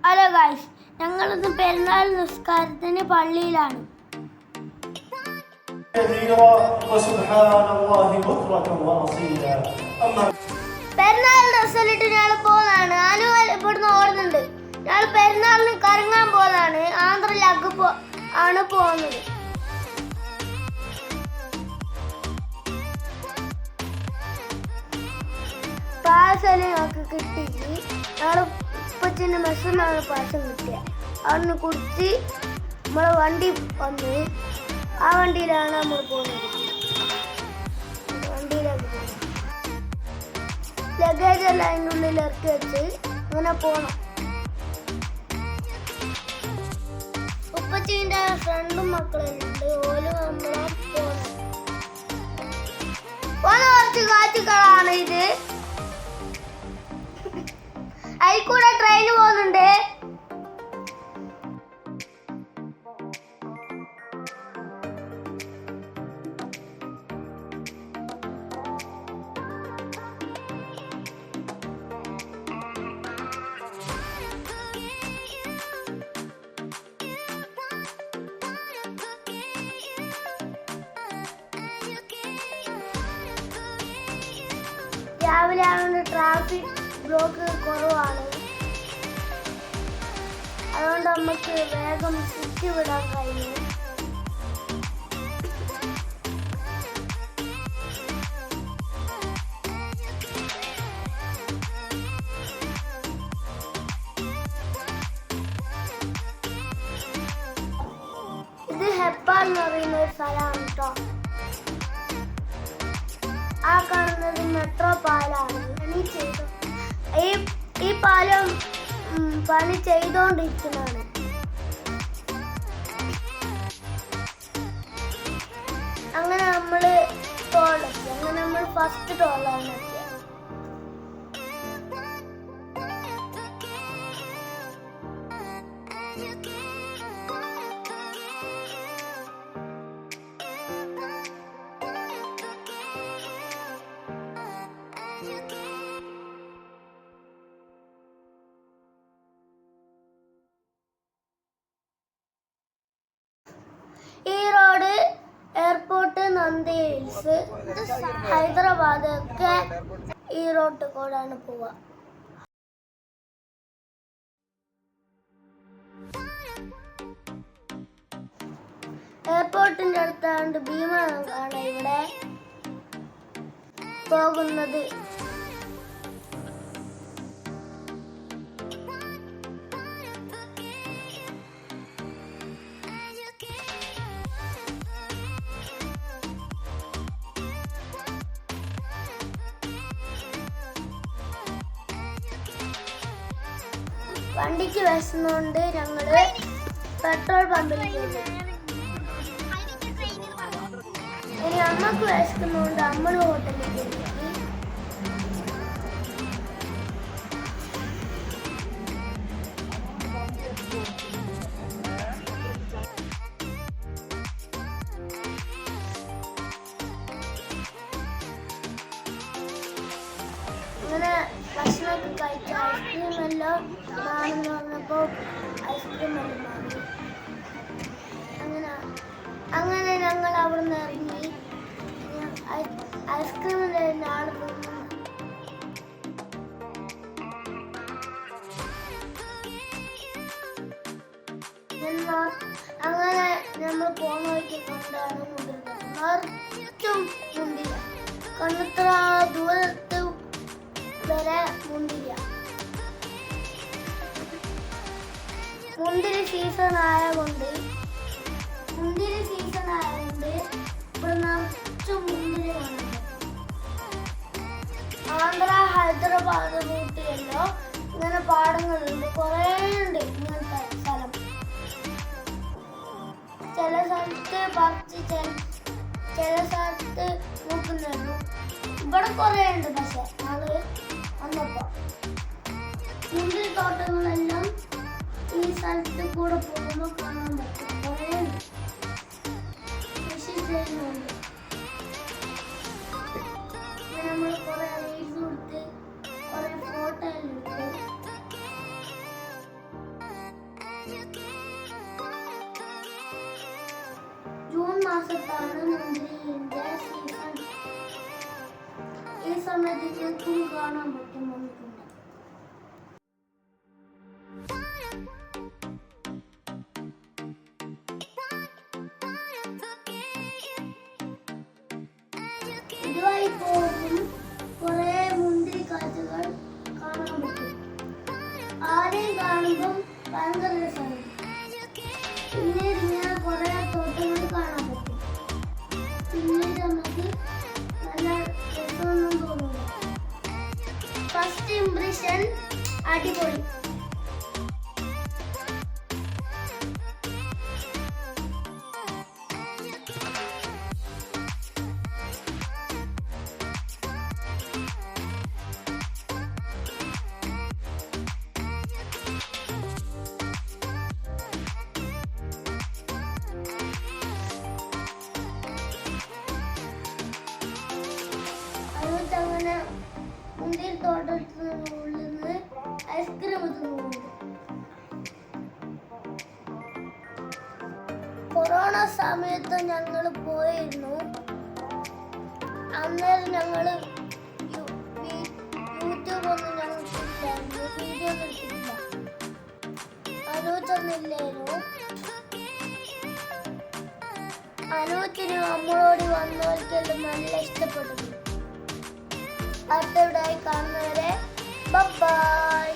Hello guys, ഞങ്ങളിന്ന് പെരുന്നാൾ നിസ്കാരത്തിന് പള്ളിയിലാണ്. പെരുന്നാൾ ഡ്രസ്സിലിട്ട് ഞങ്ങൾ പോകുന്നതാണ്. അനു ഇവിടുന്ന് ഓടുന്നുണ്ട്. ഞങ്ങൾ പെരുന്നാളിന് കറങ്ങാൻ പോകുന്നതാണ്. ആന്ധ്രയിലേക്ക് ആണ് പോകുന്നത്. പാഴ്സൽ ഞങ്ങൾക്ക് കിട്ടി. ഞങ്ങൾ ഉപ്പച്ചിൻ്റെ മെസ്സിനാണ് പാഴ്സൽ കിട്ടിയത്. അവിടുന്ന് കുടിച്ച് നമ്മളെ വണ്ടി വന്ന് ആ വണ്ടിയിലാണ് നമ്മൾ പോകുന്നത്. വണ്ടിയിലേക്ക് പോകുന്നത് ലഗേജ് എല്ലാം അതിൻ്റെ ഉള്ളിൽ ഇറക്കി വെച്ച് അങ്ങനെ പോകണം. ഉപ്പച്ചീൻ്റെ ഫ്രണ്ടും മക്കളും ഉണ്ട്. ഓല് നമ്മളെ പോകുന്നത് കുറച്ച് കാഴ്ചകളാണ് ഇത്. അതിൽ കൂടെ ട്രെയിൻ പോകുന്നുണ്ട്. രാവിലെ ആയതുകൊണ്ട് ട്രാഫിക് ബ്ലോക്ക് കുറവാണ്. അതുകൊണ്ട് നമുക്ക് വേഗം ചുറ്റിവിടാൻ കഴിയും. ഇത് ഹെപ്പാൽ എന്ന് പറയുന്ന ഒരു സ്ഥലമാണ് കേട്ടോ. ആ കാണുന്നത് മെട്രോ പാലാണ്. ഈ പാലം പണി ചെയ്തോണ്ടിരിക്കുന്നതാണ്. അങ്ങനെ നമ്മള് ടോളെത്തി. അങ്ങനെ നമ്മൾ ഫസ്റ്റ് ടോളാണ് എത്തിയത്. ഈ റോഡ് എയർപോർട്ട്, നന്ദി ഹിൽസ്, ഹൈദരാബാദ് ഒക്കെ ഈ റോഡ് കൂടാണ് പോവുക. എയർപോർട്ടിന്റെ അടുത്താണ്ട് ഭീമനാണ് ഇവിടെ പോകുന്നത്. വണ്ടിക്ക് വിശന്നുകൊണ്ട് ഞങ്ങള് പെട്രോൾ പമ്പിൽ പോയി. ഇനി അമ്മക്ക് വിശക്കുന്നതുകൊണ്ട് അമ്മ ഹോട്ടലിൽ പോയി. അങ്ങനെ ഭക്ഷണമൊക്കെ കഴിച്ച ഐസ്ക്രീം എല്ലാം മാണെന്ന് പറഞ്ഞപ്പോൾ ഐസ്ക്രീം എല്ലാം വാങ്ങി. അങ്ങനെ ഞങ്ങൾ അവിടുന്ന് ഇറങ്ങി. ഐസ്ക്രീമിൻ്റെ ആൾ പോകുന്നു. അങ്ങനെ നമ്മൾ പോകുന്ന വഴിക്ക് കൊണ്ടാണ് മുന്തിരി. നിറച്ചും മുന്തിരി. കണ്ണത്ര ദൂരത്ത് വരെ മുന്തിരി. മുന്തിരി സീസൺ ആയതുകൊണ്ട് ഇവിടെ നിറച്ചും മുന്തിരി കാണുന്നുണ്ട്. ആന്ധ്ര ഹൈദരാബാദ് റൂട്ടിലല്ലോ ഇങ്ങനെ പാടങ്ങളുണ്ട്. കുറേ ഉണ്ട് ഇങ്ങനത്തെ സ്ഥലം. ചില സ്ഥലത്ത് പറിച്ച് ചില സ്ഥലത്ത് നോക്കുന്നുള്ളൂ. ഇവിടെ കുറേ ഉണ്ട്. പക്ഷെ ഞങ്ങള് വന്നപ്പോ മുന്തിരി തോട്ടങ്ങളെല്ലാം ഈ സ്ഥലത്ത് കൂടെ പോകുമ്പോൾ കാണാൻ പറ്റും. കുറേ ഉണ്ട്. കൃഷി ചെയ്യുന്നുണ്ട്. നമ്മൾ കുറെ റീൽസ് കൊടുത്ത് കുറെ ഫോട്ടോ എല്ലാം എടുത്ത് ജൂൺ മാസത്താണ് മുന്തിരിന്റെ സീസൺ. ഈ സമയത്ത് ചെത്തും കാണാൻ പറ്റും വന്നിട്ടുണ്ട്. ഇതുവഴി പോകും കുറെ മുന്തിരി കാറ്റുകൾ കാണാൻ പറ്റും. ആരെയും കാണുമ്പം ഭയങ്കര രസമാണ്. പിന്നീട് ഇങ്ങനെ കുറെ തോട്ടങ്ങൾ കാണാൻ പറ്റും. പിന്നീട് നമുക്ക് നല്ല രസമൊന്നും തോന്നില്ല. ഫസ്റ്റ് ഇംപ്രഷൻ അടിപൊളി. അങ്ങനെ മുന്തിരി തോട്ടത്തിനുള്ളിൽ നിന്ന് ഐസ്ക്രീം തിന്നുകൊണ്ട്. കൊറോണ സമയത്ത് ഞങ്ങൾ പോയിരുന്നു. അന്നേരം ഞങ്ങൾ യൂട്യൂബ് ഒന്നും ഞങ്ങൾക്കില്ലായിരുന്നു, വീഡിയോ ഒന്നും എടുത്തിട്ടില്ല. അനൂറ്റൊന്നില്ലായിരുന്നു. അനൂറ്റിന് നമ്മളോട് വന്നവർക്കെല്ലാം നല്ല ഇഷ്ടപ്പെടുന്നു. അടുത്തവിടായി കാണുന്നവരെ ബൈ.